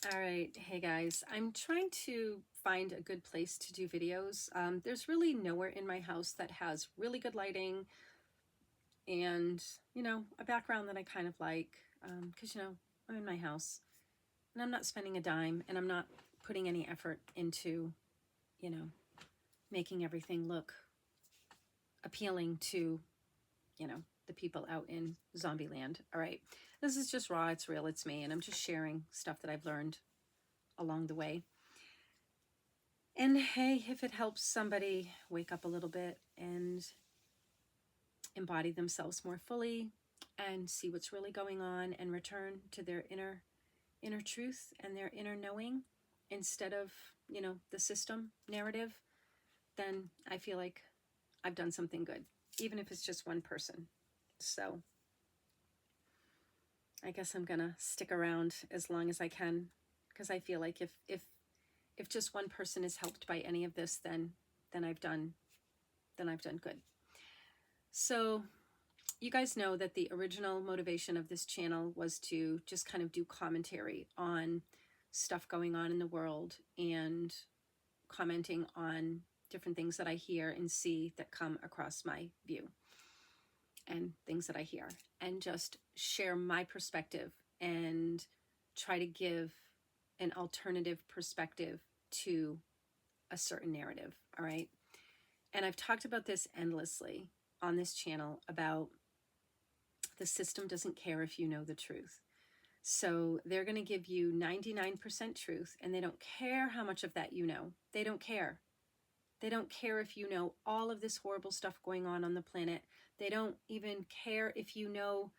All right. Hey guys, I'm trying to find a good place to do videos. There's really nowhere in my house that has really good lighting and, a background that I kind of like. Because, I'm in my house and I'm not spending a dime and I'm not putting any effort into, you know, making everything look appealing to, the people out in zombie land. All right. This is just raw. It's real. It's me. And I'm just sharing stuff that I've learned along the way. And hey, if it helps somebody wake up a little bit and embody themselves more fully and see what's really going on and return to their inner truth and their inner knowing instead of, the system narrative, then I feel like I've done something good, even if it's just one person. So I guess I'm gonna stick around as long as I can because I feel like if just one person is helped by any of this, then I've done good. So you guys know that the original motivation of this channel was to just kind of do commentary on stuff going on in the world and commenting on different things that I hear and see that come across my view and things that I hear, and just share my perspective and try to give an alternative perspective to a certain narrative. All right. And I've talked about this endlessly on this channel about the system doesn't care if you know the truth. So they're going to give you 99% truth, and they don't care how much of that you know. They don't care. They don't care if you know all of this horrible stuff going on the planet. They don't even care if you know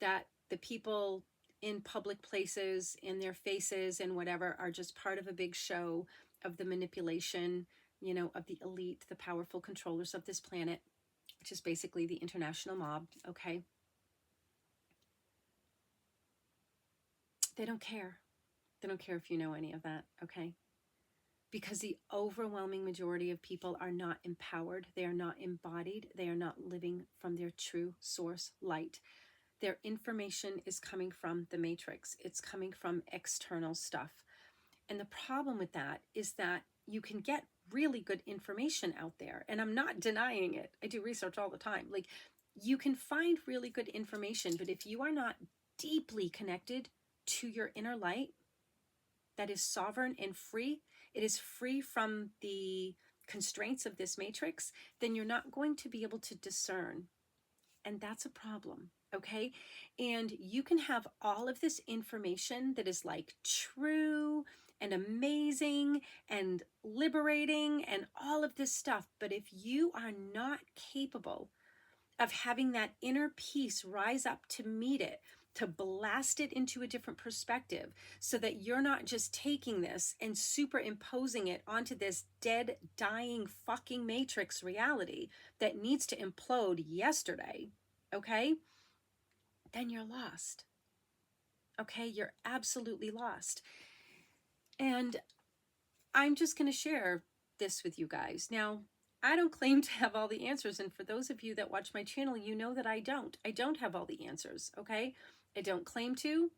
that the people in public places and their faces and whatever are just part of a big show of the manipulation, of the elite, the powerful controllers of this planet, which is basically the international mob, okay? They don't care. They don't care if you know any of that, okay? Because the overwhelming majority of people are not empowered. They are not embodied. They are not living from their true source light. Their information is coming from the matrix. It's coming from external stuff. And the problem with that is that you can get really good information out there. And I'm not denying it. I do research all the time. Like, you can find really good information, but if you are not deeply connected to your inner light that is sovereign and free, it is free from the constraints of this matrix, then you're not going to be able to discern. And that's a problem. Okay. And you can have all of this information that is like true and amazing and liberating and all of this stuff. But if you are not capable of having that inner peace rise up to meet it, to blast it into a different perspective, so that you're not just taking this and superimposing it onto this dead, dying fucking matrix reality that needs to implode yesterday, okay? Then you're lost. Okay, you're absolutely lost. And I'm just going to share this with you guys. Now, I don't claim to have all the answers. And for those of you that watch my channel, you know that I don't. I don't have all the answers, okay? I don't claim to.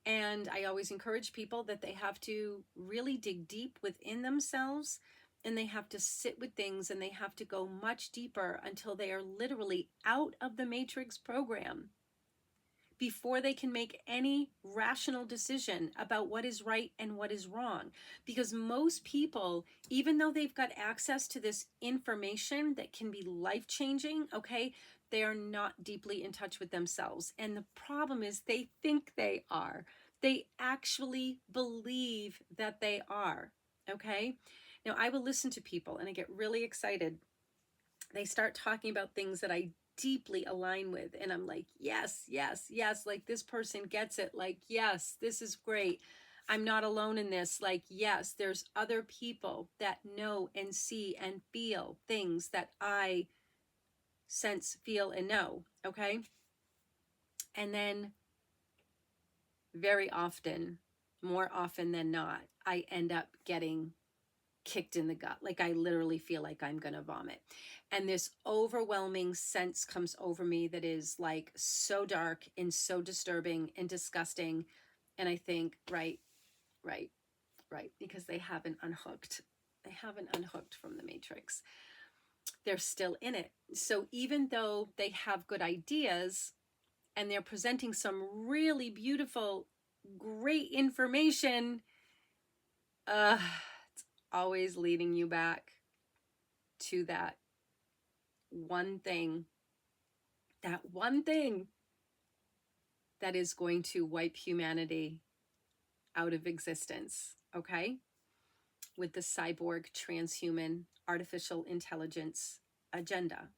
And I always encourage people that they have to really dig deep within themselves, and they have to sit with things, and they have to go much deeper until they are literally out of the matrix program before they can make any rational decision about what is right and what is wrong. Because most people, even though they've got access to this information that can be life-changing, okay, they are not deeply in touch with themselves. And the problem is they think they are. They actually believe that they are, okay? Now, I will listen to people and I get really excited. They start talking about things that I deeply align with, and I'm like, yes, yes, yes, like this person gets it, like, yes, this is great, I'm not alone in this, like, yes, there's other people that know and see and feel things that I sense, feel, and know, okay? And then very often, more often than not, I end up getting kicked in the gut. Like, I literally feel like I'm going to vomit. And this overwhelming sense comes over me that is like so dark and so disturbing and disgusting. And I think, right, right, right, because they haven't unhooked. They haven't unhooked from the matrix. They're still in it. So even though they have good ideas and they're presenting some really beautiful, great information, it's always leading you back to that one thing, that one thing that is going to wipe humanity out of existence, okay? With the cyborg, transhuman, artificial intelligence agenda.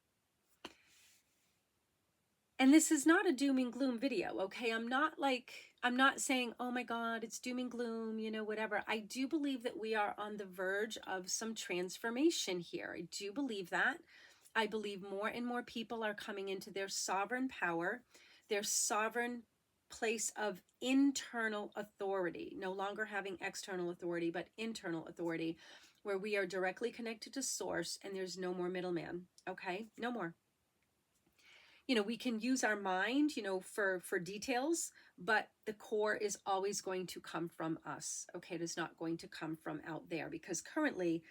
And this is not a doom and gloom video, okay? I'm not saying, oh my God, it's doom and gloom, you know, whatever. I do believe that we are on the verge of some transformation here. I do believe that. I believe more and more people are coming into their sovereign power, their sovereign place of internal authority, no longer having external authority, but internal authority, where we are directly connected to source and there's no more middleman, okay? No more. You know, we can use our mind, you know, for details, but the core is always going to come from us, okay? It is not going to come from out there, because currently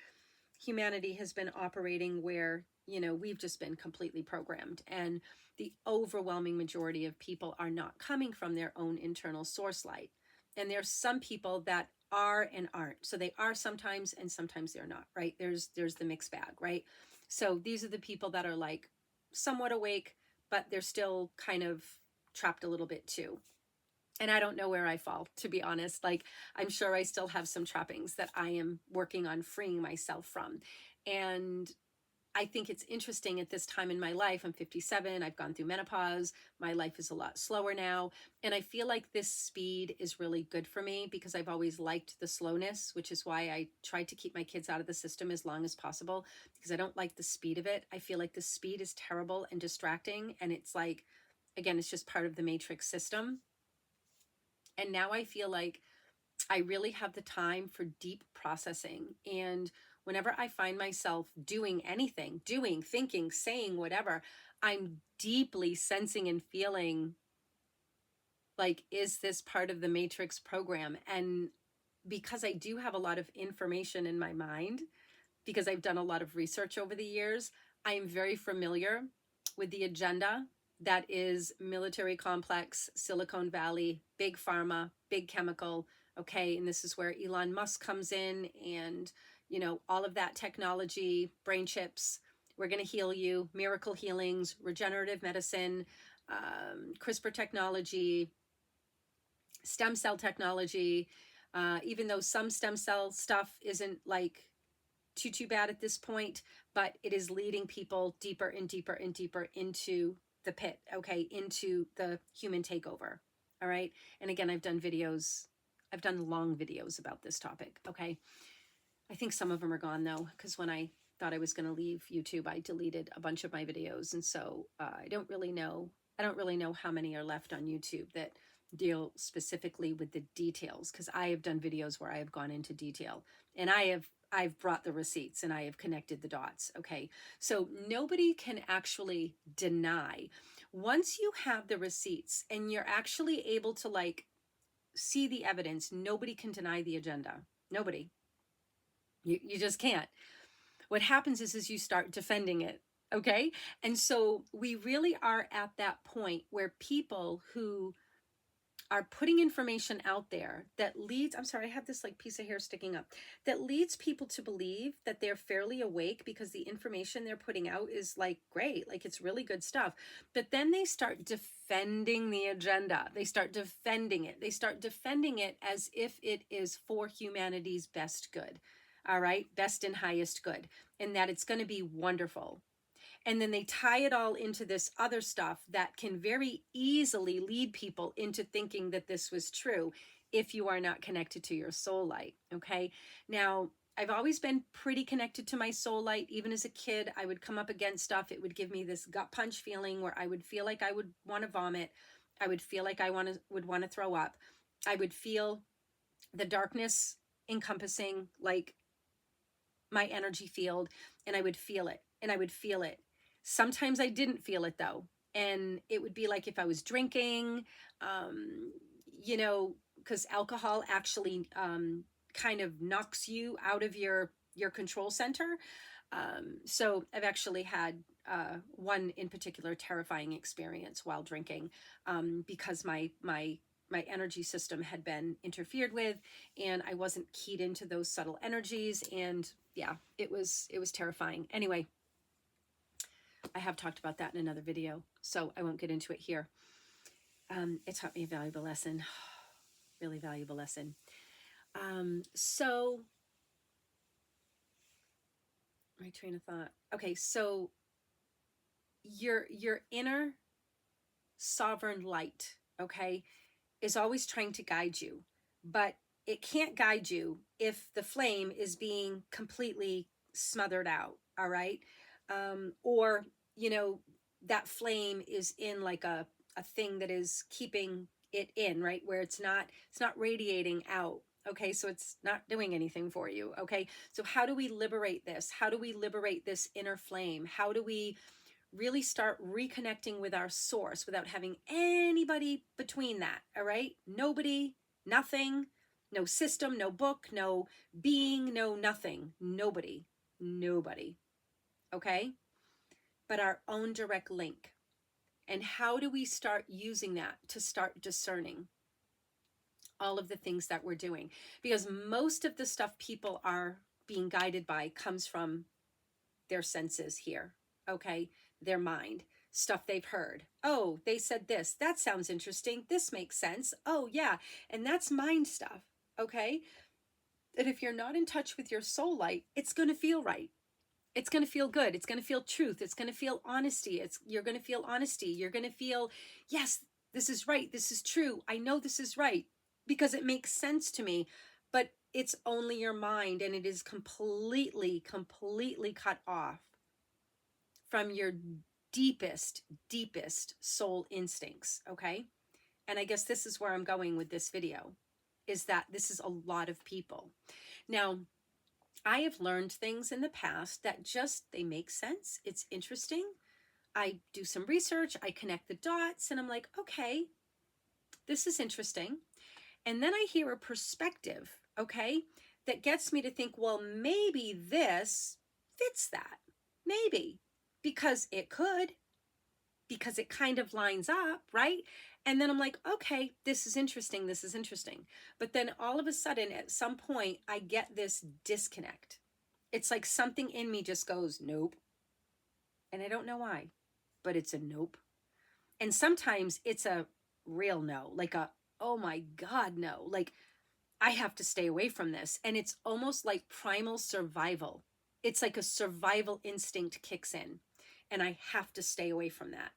humanity has been operating where, you know, we've just been completely programmed, and the overwhelming majority of people are not coming from their own internal source light. And there's some people that are and aren't. So they are sometimes and sometimes they're not, right? There's the mixed bag, right? So these are the people that are like somewhat awake, but they're still kind of trapped a little bit too. And I don't know where I fall, to be honest. Like, I'm sure I still have some trappings that I am working on freeing myself from. And I think it's interesting at this time in my life. I'm 57. I've gone through menopause. My life is a lot slower now. And I feel like this speed is really good for me, because I've always liked the slowness, which is why I tried to keep my kids out of the system as long as possible, because I don't like the speed of it. I feel like the speed is terrible and distracting. And it's like, again, it's just part of the matrix system. And now I feel like I really have the time for deep processing. And whenever I find myself doing anything, thinking, saying, whatever, I'm deeply sensing and feeling like, is this part of the matrix program? And because I do have a lot of information in my mind, because I've done a lot of research over the years, I am very familiar with the agenda that is military complex, Silicon Valley, big pharma, big chemical. Okay, and this is where Elon Musk comes in, and, you know, all of that technology, brain chips, we're going to heal you, miracle healings, regenerative medicine, CRISPR technology, stem cell technology, even though some stem cell stuff isn't like too bad at this point, but it is leading people deeper and deeper and deeper into the pit, okay, into the human takeover. All right. And again, I've done long videos about this topic. Okay. I think some of them are gone though, because when I thought I was going to leave YouTube, I deleted a bunch of my videos. And so I don't really know how many are left on YouTube that deal specifically with the details, because I have done videos where I have gone into detail, and I've brought the receipts and I have connected the dots. Okay. So nobody can actually deny, once you have the receipts and you're actually able to like see the evidence, nobody can deny the agenda. Nobody. You just can't. What happens is you start defending it. Okay. And so we really are at that point where people who are putting information out there that leads, I'm sorry, I have this like piece of hair sticking up, that leads people to believe that they're fairly awake because the information they're putting out is like great, like it's really good stuff. But then they start defending the agenda. They start defending it. They start defending it as if it is for humanity's best good. All right, best and highest good, and that it's going to be wonderful. And then they tie it all into this other stuff that can very easily lead people into thinking that this was true if you are not connected to your soul light. Okay. Now, I've always been pretty connected to my soul light. Even as a kid, I would come up against stuff. It would give me this gut punch feeling where I would feel like I would want to vomit. I would feel like I would want to throw up. I would feel the darkness encompassing like my energy field, and I would feel it, and I would feel it. Sometimes I didn't feel it though. And it would be like if I was drinking, you know, because alcohol actually kind of knocks you out of your control center. So I've actually had one in particular terrifying experience while drinking, because my energy system had been interfered with, and I wasn't keyed into those subtle energies. And yeah, it was terrifying. Anyway, I have talked about that in another video, so I won't get into it here. It taught me a valuable lesson, really valuable lesson. So my train of thought. Okay, so your inner sovereign light, okay, is always trying to guide you, but it can't guide you if the flame is being completely smothered out, all right? Or, you know, that flame is in like a thing that is keeping it in, right? Where it's not radiating out. Okay, so it's not doing anything for you. Okay, so how do we liberate this? How do we liberate this inner flame? How do we really start reconnecting with our source without having anybody between that? All right, nobody, nothing, no system, no book, no being, no nothing, nobody. Okay, but our own direct link. And how do we start using that to start discerning all of the things that we're doing? Because most of the stuff people are being guided by comes from their senses here, okay? Their mind, stuff they've heard. Oh, they said this. That sounds interesting. This makes sense. Oh, yeah. And that's mind stuff, okay? And if you're not in touch with your soul light, it's going to feel right. It's going to feel good. It's going to feel truth. It's going to feel honesty. You're going to feel honesty. You're going to feel, yes, this is right. This is true. I know this is right because it makes sense to me, but it's only your mind, and it is completely cut off from your deepest soul instincts. Okay. And I guess this is where I'm going with this video, is that this is a lot of people. Now, I have learned things in the past that just, they make sense. It's interesting. I do some research, I connect the dots, and I'm like, okay, this is interesting. And then I hear a perspective, okay, that gets me to think, well, maybe this fits that. Maybe. Because it could. Because it kind of lines up, right? And then I'm like, okay, this is interesting. This is interesting. But then all of a sudden, at some point, I get this disconnect. It's like something in me just goes, nope. And I don't know why, but it's a nope. And sometimes it's a real no, like a, oh my God, no. Like, I have to stay away from this. And it's almost like primal survival. It's like a survival instinct kicks in, and I have to stay away from that.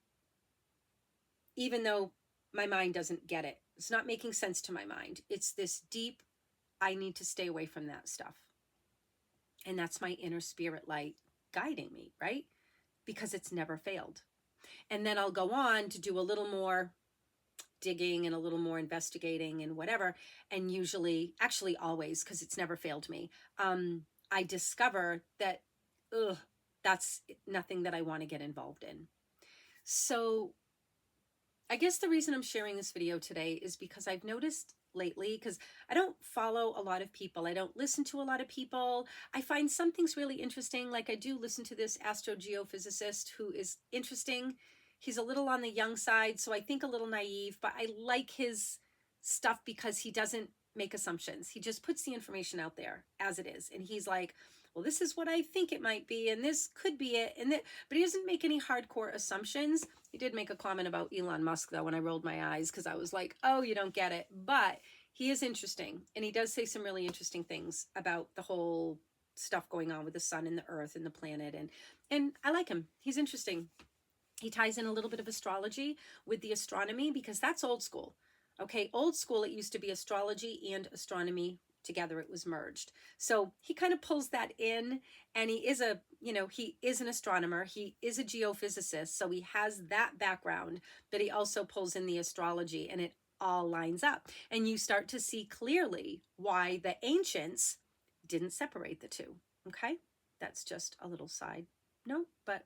Even though my mind doesn't get it. It's not making sense to my mind. It's this deep, I need to stay away from that stuff. And that's my inner spirit light guiding me, right? Because it's never failed. And then I'll go on to do a little more digging and a little more investigating and whatever. And usually, actually always, because it's never failed me, I discover that, that's nothing that I want to get involved in. So I guess the reason I'm sharing this video today is because I've noticed lately, because I don't follow a lot of people. I don't listen to a lot of people. I find some things really interesting. Like I do listen to this astrogeophysicist who is interesting. He's a little on the young side, so I think a little naive, but I like his stuff because he doesn't make assumptions. He just puts the information out there as it is. And he's like, well, this is what I think it might be, and this could be it, and that, but he doesn't make any hardcore assumptions. He did make a comment about Elon Musk, though, when I rolled my eyes, because I was like, oh, you don't get it. But he is interesting, and he does say some really interesting things about the whole stuff going on with the sun and the earth and the planet, and I like him. He's interesting. He ties in a little bit of astrology with the astronomy, because that's old school. Okay, old school, it used to be astrology and astronomy together. It was merged. So he kind of pulls that in, and he is he is an astronomer. He is a geophysicist. So he has that background, but he also pulls in the astrology, and it all lines up. And you start to see clearly why the ancients didn't separate the two. Okay, that's just a little side note, but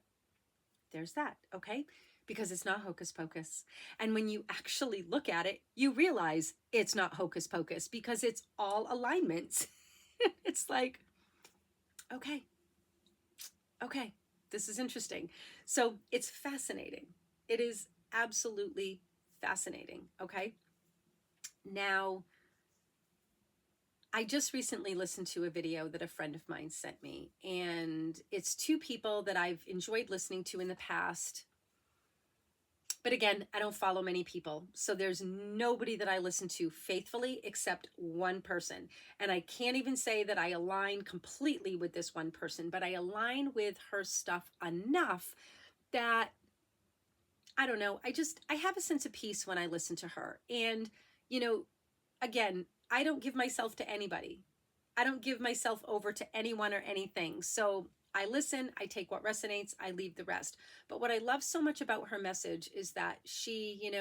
there's that. Okay, because it's not hocus pocus. And when you actually look at it, you realize it's not hocus pocus because it's all alignments. It's like, okay, okay, this is interesting. So it's fascinating. It is absolutely fascinating. Okay. Now, I just recently listened to a video that a friend of mine sent me, and it's two people that I've enjoyed listening to in the past. But again, I don't follow many people. So there's nobody that I listen to faithfully except one person. And I can't even say that I align completely with this one person, but I align with her stuff enough that, I don't know, I have a sense of peace when I listen to her. And, you know, again, I don't give myself to anybody. I don't give myself over to anyone or anything. So I listen, I take what resonates, I leave the rest. But what I love so much about her message is that she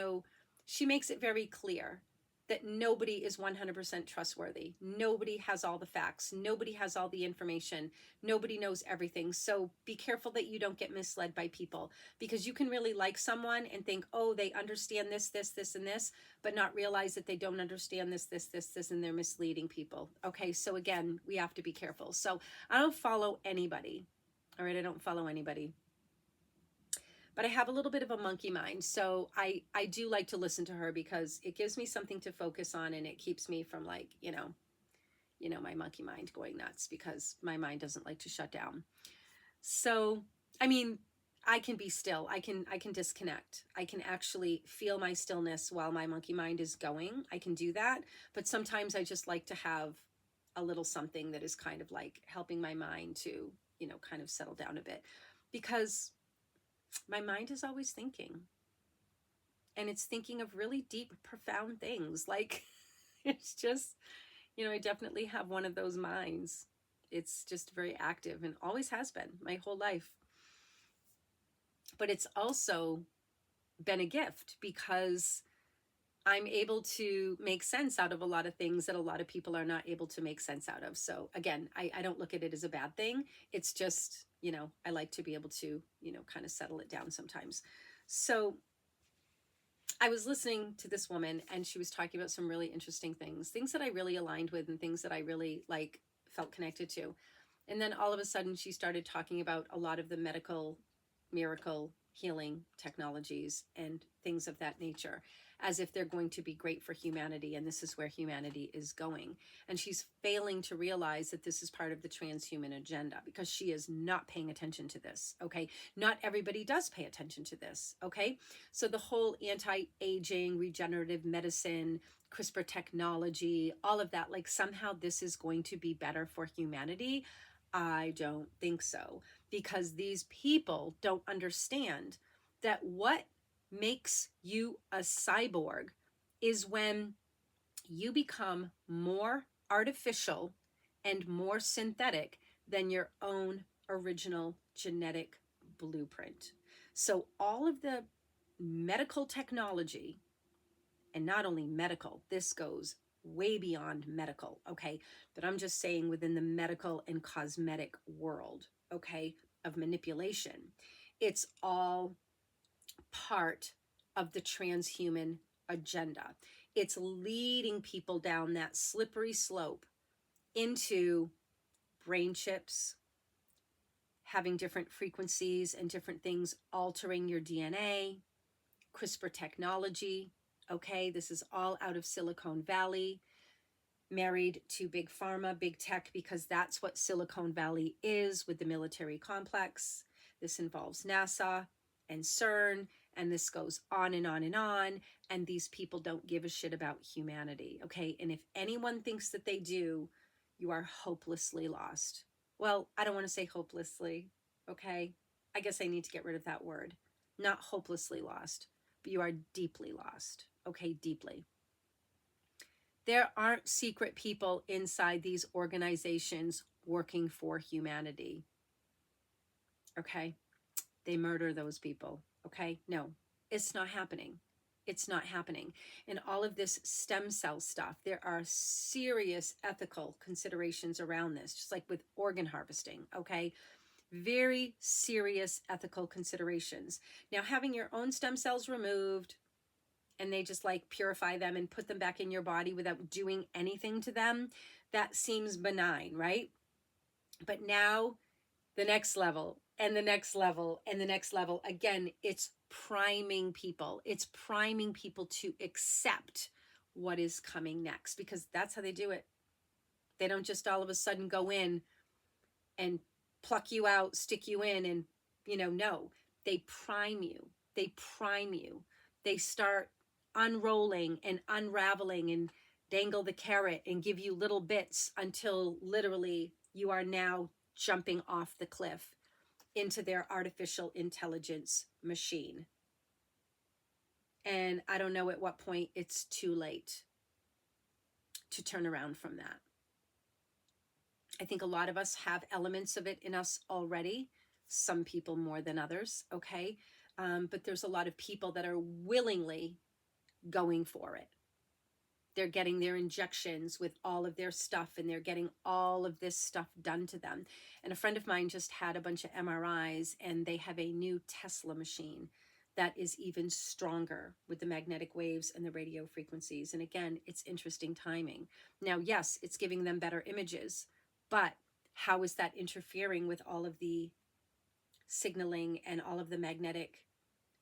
makes it very clear that nobody is 100% trustworthy. Nobody has all the facts. Nobody has all the information. Nobody knows everything. So be careful that you don't get misled by people, because you can really like someone and think, oh, they understand this, this, this, and this, but not realize that they don't understand this, this, this, this, and they're misleading people. Okay, so again, we have to be careful. So I don't follow anybody. All right, I don't follow anybody. But I have a little bit of a monkey mind. So I do like to listen to her because it gives me something to focus on, and it keeps me from, like, my monkey mind going nuts, because my mind doesn't like to shut down. So, I mean, I can be still. I can disconnect. I can actually feel my stillness while my monkey mind is going. I can do that. But sometimes I just like to have a little something that is kind of like helping my mind to, kind of settle down a bit, because my mind is always thinking, and it's thinking of really deep, profound things. Like, it's just, I definitely have one of those minds. It's just very active and always has been my whole life. But it's also been a gift, because I'm able to make sense out of a lot of things that a lot of people are not able to make sense out of. So again, I don't look at it as a bad thing. It's just, I like to be able to, kind of settle it down sometimes. So I was listening to this woman, and she was talking about some really interesting things that I really aligned with, and things that I really felt connected to. And then all of a sudden she started talking about a lot of the medical miracle healing technologies and things of that nature, as if they're going to be great for humanity, and this is where humanity is going. And she's failing to realize that this is part of the transhuman agenda, because she is not paying attention to this. Okay, not everybody does pay attention to this. Okay, so the whole anti-aging, regenerative medicine, CRISPR technology, all of that, like somehow this is going to be better for humanity. I don't think so, because these people don't understand that what makes you a cyborg is when you become more artificial and more synthetic than your own original genetic blueprint. So all of the medical technology, and not only medical, this goes way beyond medical, okay? But I'm just saying within the medical and cosmetic world, okay, of manipulation, it's all part of the transhuman agenda. It's leading people down that slippery slope into brain chips, having different frequencies and different things altering your DNA, CRISPR technology. Okay, this is all out of Silicon Valley, married to big pharma, big tech, because that's what Silicon Valley is with the military complex. This involves NASA and CERN, and this goes on and on and on. And these people don't give a shit about humanity. Okay, and if anyone thinks that they do, you are hopelessly lost. Well, I don't want to say hopelessly. Okay, I guess I need to get rid of that word. Not hopelessly lost, but you are deeply lost. Okay, deeply. There aren't secret people inside these organizations working for humanity. Okay? They murder those people. Okay? No, it's not happening. It's not happening. And all of this stem cell stuff, there are serious ethical considerations around this, just like with organ harvesting. Okay? Very serious ethical considerations. Now, having your own stem cells removed and they just like purify them and put them back in your body without doing anything to them, that seems benign, right? But now the next level and the next level and the next level. Again, it's priming people. It's priming people to accept what is coming next, because that's how they do it. They don't just all of a sudden go in and pluck you out, stick you in, and, no, they prime you. They prime you. They start unrolling and unraveling and dangle the carrot and give you little bits until literally you are now jumping off the cliff into their artificial intelligence machine. And I don't know at what point it's too late to turn around from that. I think a lot of us have elements of it in us already, some people more than others, okay? But there's a lot of people that are willingly going for it. They're getting their injections with all of their stuff, and they're getting all of this stuff done to them. And a friend of mine just had a bunch of MRIs, and they have a new Tesla machine that is even stronger with the magnetic waves and the radio frequencies. And again, it's interesting timing. Now, yes, it's giving them better images, but how is that interfering with all of the signaling and all of the magnetic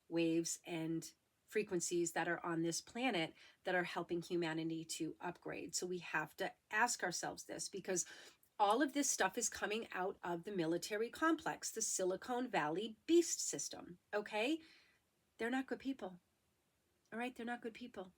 waves and frequencies that are on this planet that are helping humanity to upgrade? So we have to ask ourselves this, because all of this stuff is coming out of the military complex, the Silicon Valley beast system, okay? They're not good people, all right? They're not good people.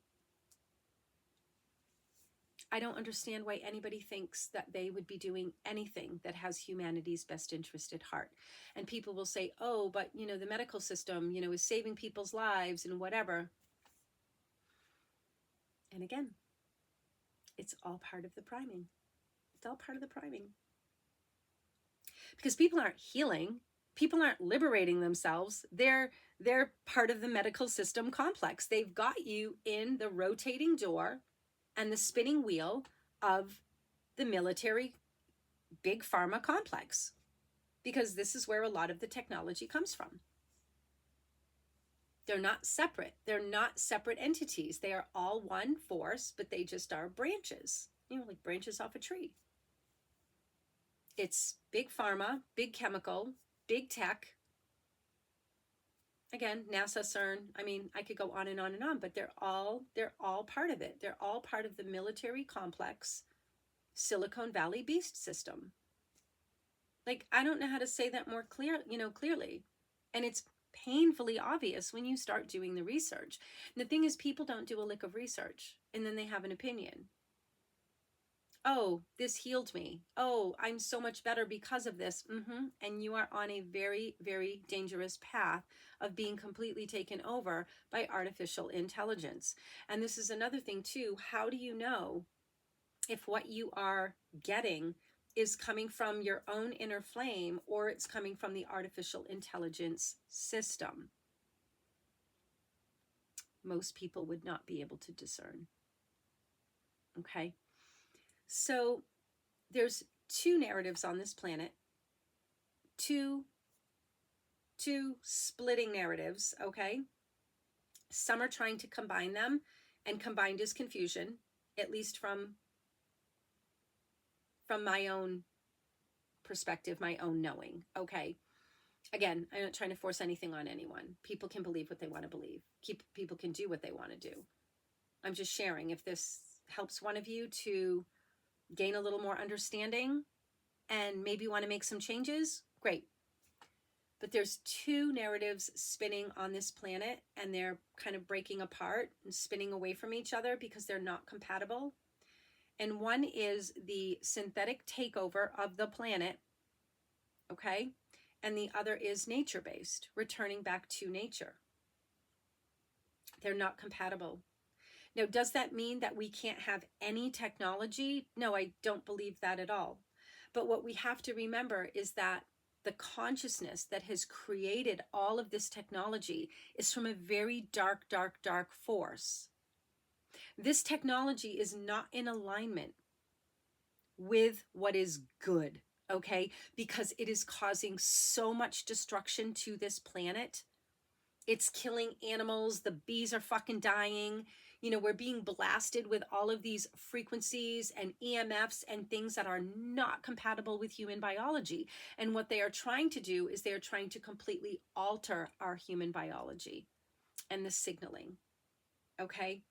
I don't understand why anybody thinks that they would be doing anything that has humanity's best interest at heart. And people will say, oh, but, the medical system, is saving people's lives and whatever. And again, it's all part of the priming. It's all part of the priming. Because people aren't healing. People aren't liberating themselves. They're part of the medical system complex. They've got you in the rotating door and the spinning wheel of the military big pharma complex, because this is where a lot of the technology comes from. They're not separate. They're not separate entities. They are all one force, but they just are branches, like branches off a tree. It's big pharma, big chemical, big tech. Again, NASA, CERN, I could go on and on and on, but they're all part of it. They're all part of the military complex, Silicon Valley beast system. Like, I don't know how to say that more clearly. And it's painfully obvious when you start doing the research. And the thing is, people don't do a lick of research, and then they have an opinion. Oh, this healed me. Oh, I'm so much better because of this. And you are on a very, very dangerous path of being completely taken over by artificial intelligence. And this is another thing too. How do you know if what you are getting is coming from your own inner flame or it's coming from the artificial intelligence system? Most people would not be able to discern. Okay? So there's two narratives on this planet, two splitting narratives, okay? Some are trying to combine them, and combined is confusion, at least from my own perspective, my own knowing, okay? Again, I'm not trying to force anything on anyone. People can believe what they want to believe. People can do what they want to do. I'm just sharing. If this helps one of you to gain a little more understanding and maybe want to make some changes, great. But there's two narratives spinning on this planet, and they're kind of breaking apart and spinning away from each other because they're not compatible. And one is the synthetic takeover of the planet, okay? And the other is nature-based, returning back to nature. They're not compatible. Now, does that mean that we can't have any technology? No, I don't believe that at all. But what we have to remember is that the consciousness that has created all of this technology is from a very dark, dark, dark force. This technology is not in alignment with what is good okay? Because it is causing so much destruction to this planet. It's killing animals. The bees are fucking dying. You know, we're being blasted with all of these frequencies and EMFs and things that are not compatible with human biology. And what they are trying to do is they are trying to completely alter our human biology and the signaling, okay?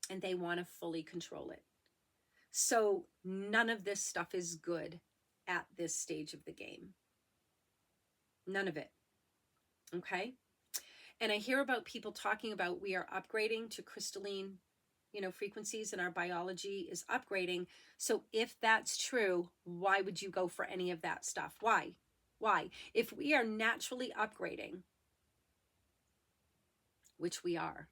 And they want to fully control it. So none of this stuff is good at this stage of the game. None of it, okay? And I hear about people talking about we are upgrading to crystalline, you know, frequencies, and our biology is upgrading. So if that's true, why would you go for any of that stuff? Why? Why? If we are naturally upgrading, which we are,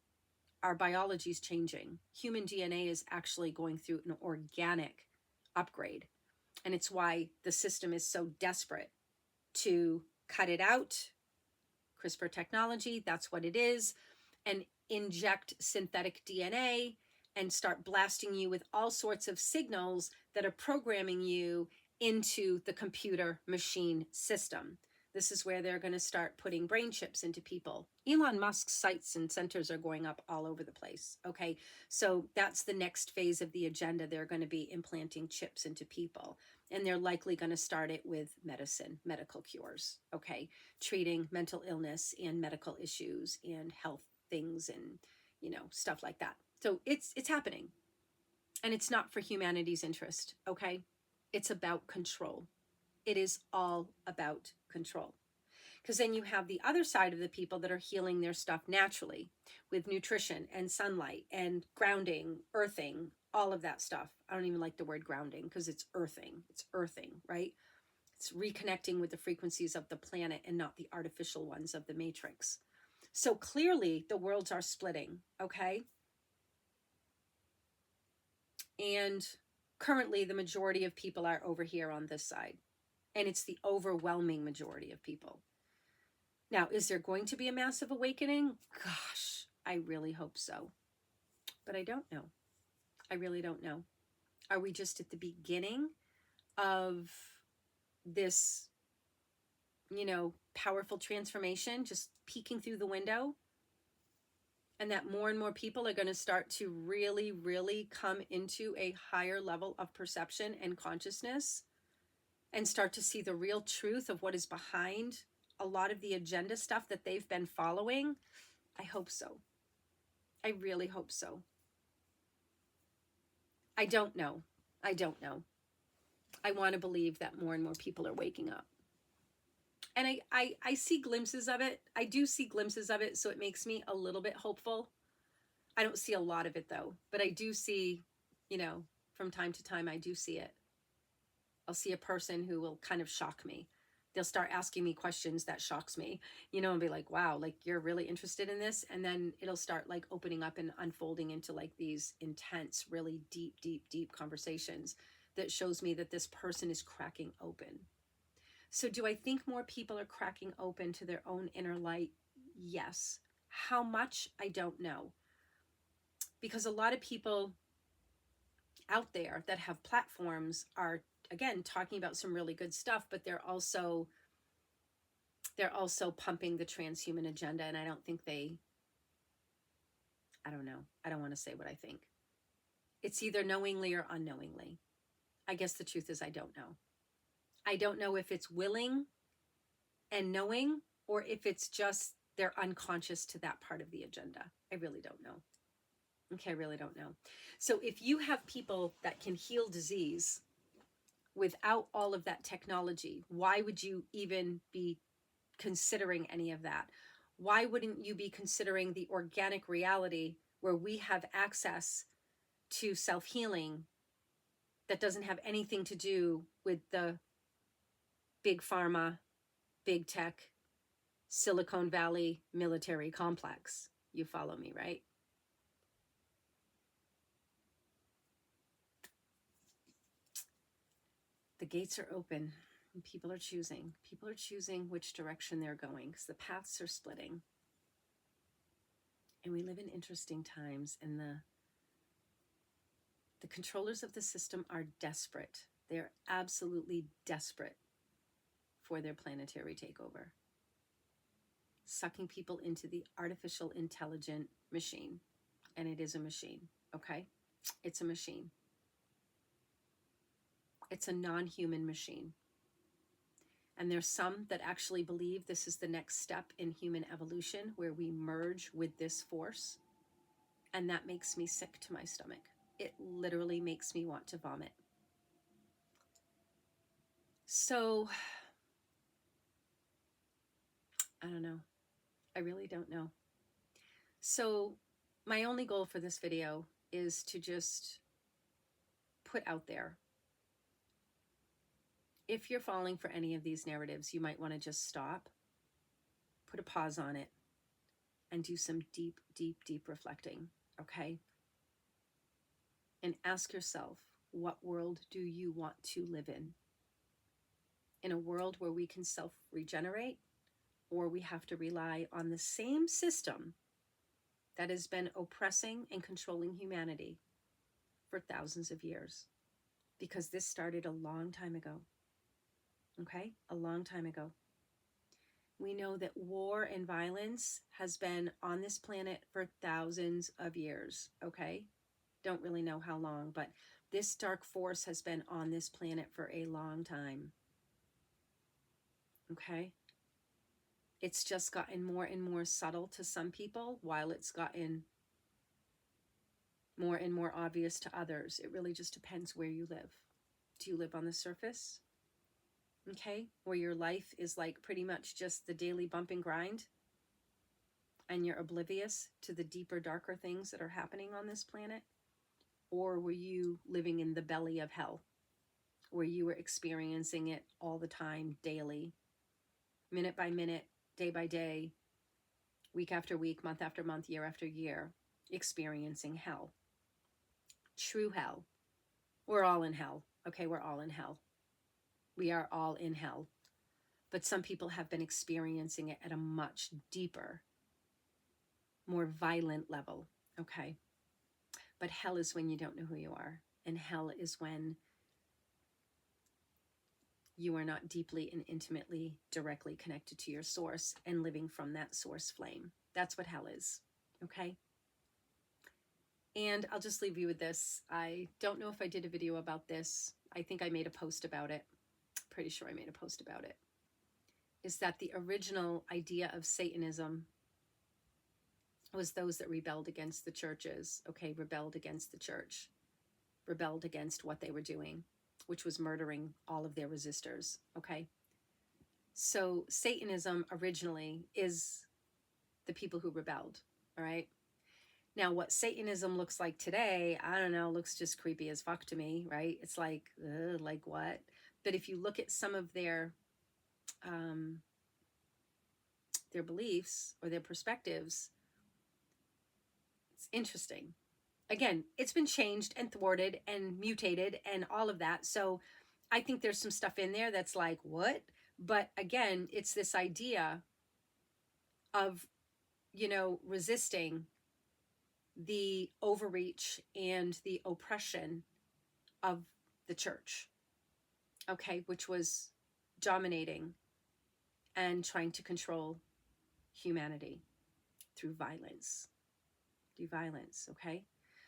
our biology is changing. Human DNA is actually going through an organic upgrade. And it's why the system is so desperate to cut it out. CRISPR technology, that's what it is, and inject synthetic DNA and start blasting you with all sorts of signals that are programming you into the computer machine system. This is where they're going to start putting brain chips into people. Elon Musk's sites and centers are going up all over the place. Okay, so that's the next phase of the agenda. They're going to be implanting chips into people. And they're likely going to start it with medicine, medical cures, okay? Treating mental illness and medical issues and health things and, you know, stuff like that. So it's happening. And it's not for humanity's interest, okay? It's about control. It is all about control. Because then you have the other side of the people that are healing their stuff naturally with nutrition and sunlight and grounding, earthing, all of that stuff. I don't even like the word grounding because it's earthing. It's earthing, right? It's reconnecting with the frequencies of the planet and not the artificial ones of the matrix. So clearly the worlds are splitting, okay? And currently the majority of people are over here on this side. And it's the overwhelming majority of people. Now, is there going to be a massive awakening? Gosh, I really hope so. But I don't know. I really don't know. Are we just at the beginning of this, you know, powerful transformation, just peeking through the window? And that more and more people are going to start to really, really come into a higher level of perception and consciousness and start to see the real truth of what is behind a lot of the agenda stuff that they've been following? I hope so. I really hope so. I don't know. I don't know. I want to believe that more and more people are waking up. And I see glimpses of it. I do see glimpses of it, so it makes me a little bit hopeful. I don't see a lot of it though, but I do see, you know, from time to time, I do see it. I'll see a person who will kind of shock me. They'll start asking me questions that shocks me, you know, and be like, wow, like you're really interested in this. And then it'll start like opening up and unfolding into like these intense, really deep, deep, deep conversations that shows me that this person is cracking open. So do I think more people are cracking open to their own inner light? Yes. How much? I don't know. Because a lot of people out there that have platforms are, again, talking about some really good stuff, but they're also pumping the transhuman agenda. And I don't think I don't know. I don't want to say what I think. It's either knowingly or unknowingly. I guess the truth is I don't know. I don't know if it's willing and knowing or if it's just they're unconscious to that part of the agenda. I really don't know. Okay, I really don't know. So if you have people that can heal disease without all of that technology, why would you even be considering any of that? Why wouldn't you be considering the organic reality where we have access to self-healing that doesn't have anything to do with the big pharma, big tech, Silicon Valley military complex? You follow me, right? The gates are open and people are choosing. People are choosing which direction they're going because the paths are splitting. And we live in interesting times, and the controllers of the system are desperate They're absolutely desperate for their planetary takeover, sucking people into the artificial intelligent machine. And it is a machine, okay? It's a machine. It's a non-human machine. And there's some that actually believe this is the next step in human evolution, where we merge with this force. And that makes me sick to my stomach. It literally makes me want to vomit. So, I don't know. I really don't know. So, my only goal for this video is to just put out there, if you're falling for any of these narratives, you might want to just stop, put a pause on it, and do some deep, deep, deep reflecting, okay? And ask yourself, what world do you want to live in? In a world where we can self-regenerate, or we have to rely on the same system that has been oppressing and controlling humanity for thousands of years? Because this started a long time ago, okay? A long time ago. We know that war and violence has been on this planet for thousands of years, okay? Don't really know how long, but this dark force has been on this planet for a long time, okay? It's just gotten more and more subtle to some people, while it's gotten more and more obvious to others. It really just depends where you live. Do you live on the surface? Okay, where your life is like pretty much just the daily bump and grind, and you're oblivious to the deeper, darker things that are happening on this planet? Or were you living in the belly of hell, where you were experiencing it all the time, daily, minute by minute, day by day, week after week, month after month, year after year, experiencing hell? True hell. We're all in hell. Okay, we're all in hell. We are all in hell. But some people have been experiencing it at a much deeper, more violent level. Okay. But hell is when you don't know who you are. And hell is when you are not deeply and intimately, directly connected to your source and living from that source flame. That's what hell is. Okay. And I'll just leave you with this. I don't know if I did a video about this. I think I made a post about it. Pretty sure I made a post about it. Is that the original idea of Satanism was those that rebelled against the churches, okay, rebelled against the church, rebelled against what they were doing, which was murdering all of their resistors, okay? So Satanism originally is the people who rebelled, all right? Now, what Satanism looks like today, I don't know, looks just creepy as fuck to me, right? It's like what? But if you look at some of their beliefs or their perspectives, it's interesting. Again, it's been changed and thwarted and mutated and all of that. So I think there's some stuff in there that's like, what? But again, it's this idea of, resisting the overreach and the oppression of the church, okay, which was dominating and trying to control humanity through violence. Okay?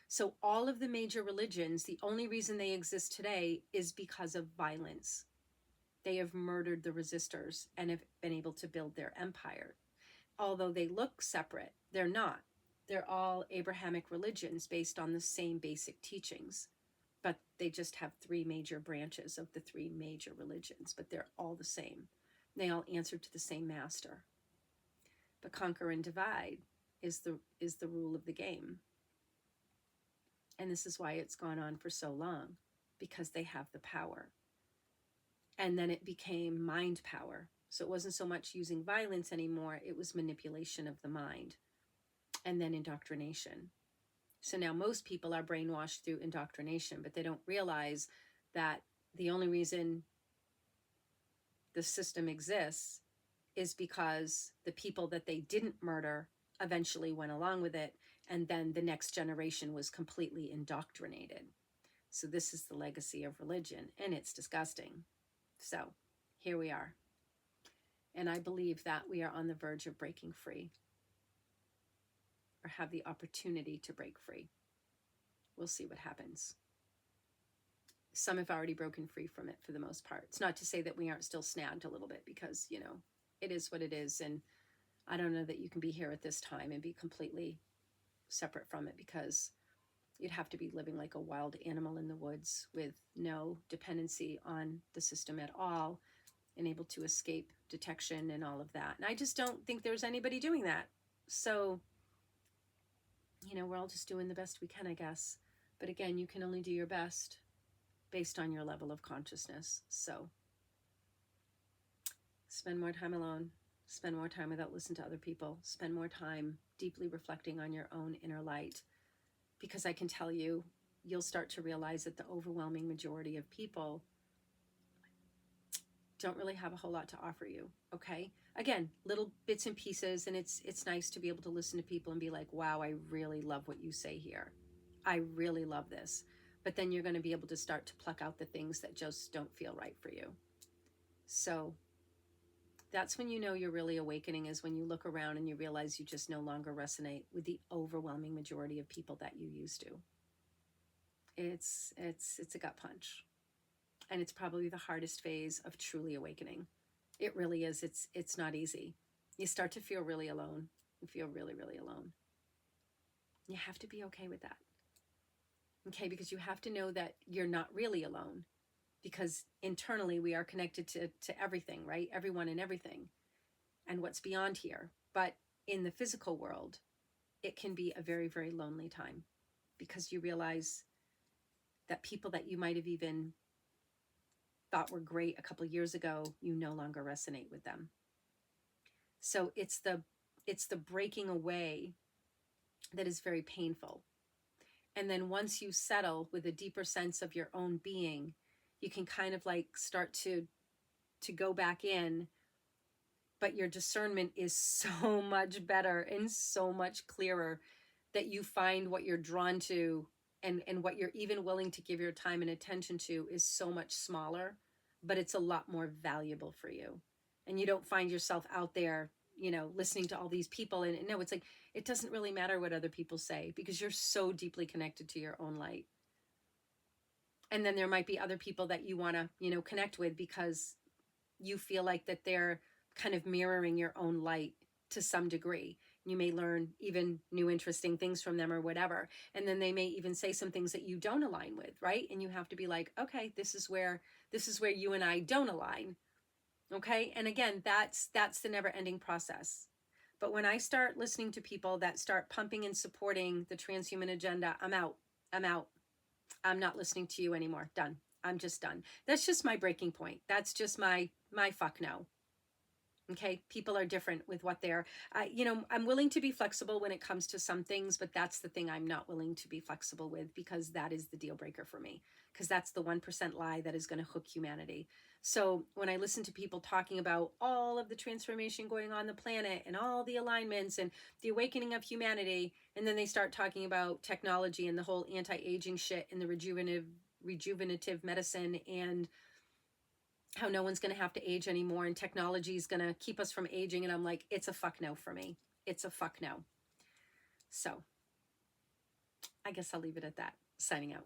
So all of the major religions, the only reason they exist today is because of violence. They have murdered the resistors and have been able to build their empire. Although they look separate, they're not. They're all Abrahamic religions based on the same basic teachings, but they just have three major branches of the three major religions, but they're all the same. They all answer to the same master. But conquer and divide is the rule of the game. And this is why it's gone on for so long, because they have the power. And then it became mind power. So it wasn't so much using violence anymore, it was manipulation of the mind. And then indoctrination. So now most people are brainwashed through indoctrination, but they don't realize that the only reason the system exists is because the people that they didn't murder eventually went along with it, and then the next generation was completely indoctrinated. So this is the legacy of religion, and it's disgusting. So here we are. And I believe that we are on the verge of breaking free, or have the opportunity to break free. We'll see what happens. Some have already broken free from it for the most part. It's not to say that we aren't still snagged a little bit, because, you know, it is what it is. And I don't know that you can be here at this time and be completely separate from it, because you'd have to be living like a wild animal in the woods with no dependency on the system at all, and able to escape detection and all of that. And I just don't think there's anybody doing that. So, you know, we're all just doing the best we can, I guess. But again, you can only do your best based on your level of consciousness. So spend more time alone, spend more time without listening to other people, spend more time deeply reflecting on your own inner light. Because I can tell you, you'll start to realize that the overwhelming majority of people don't really have a whole lot to offer you, okay? Again, little bits and pieces, and it's nice to be able to listen to people and be like, wow, I really love what you say here. I really love this. But then you're going to be able to start to pluck out the things that just don't feel right for you. So that's when you know you're really awakening, is when you look around and you realize you just no longer resonate with the overwhelming majority of people that you used to. It's a gut punch. And it's probably the hardest phase of truly awakening. It really is. It's not easy. You start to feel really alone. You feel really, really alone. You have to be okay with that. Okay, because you have to know that you're not really alone. Because internally we are connected to everything, right? Everyone and everything. And what's beyond here. But in the physical world, it can be a very, very lonely time. Because you realize that people that you might have even thought were great a couple of years ago, you no longer resonate with them. So it's the breaking away that is very painful. And then once you settle with a deeper sense of your own being, you can kind of like start to go back in, but your discernment is so much better and so much clearer, that you find what you're drawn to and what you're even willing to give your time and attention to is so much smaller, but it's a lot more valuable for you. And you don't find yourself out there, you know, listening to all these people. And no, it's like, it doesn't really matter what other people say, because you're so deeply connected to your own light. And then there might be other people that you want to, you know, connect with, because you feel like that they're kind of mirroring your own light to some degree. You may learn even new interesting things from them or whatever. And then they may even say some things that you don't align with, right? And you have to be like, okay, this is where you and I don't align. Okay? And again, that's the never-ending process. But when I start listening to people that start pumping and supporting the transhuman agenda, I'm out. I'm not listening to you anymore. Done. I'm just done. That's just my breaking point. That's just my fuck no. Okay, people are different with what they're, you know, I'm willing to be flexible when it comes to some things, but that's the thing I'm not willing to be flexible with, because that is the deal breaker for me, because that's the 1% lie that is going to hook humanity. So when I listen to people talking about all of the transformation going on the planet and all the alignments and the awakening of humanity, and then they start talking about technology and the whole anti-aging shit and the rejuvenative medicine and how no one's going to have to age anymore and technology is going to keep us from aging. And I'm like, it's a fuck no for me. It's a fuck no. So I guess I'll leave it at that. Signing out.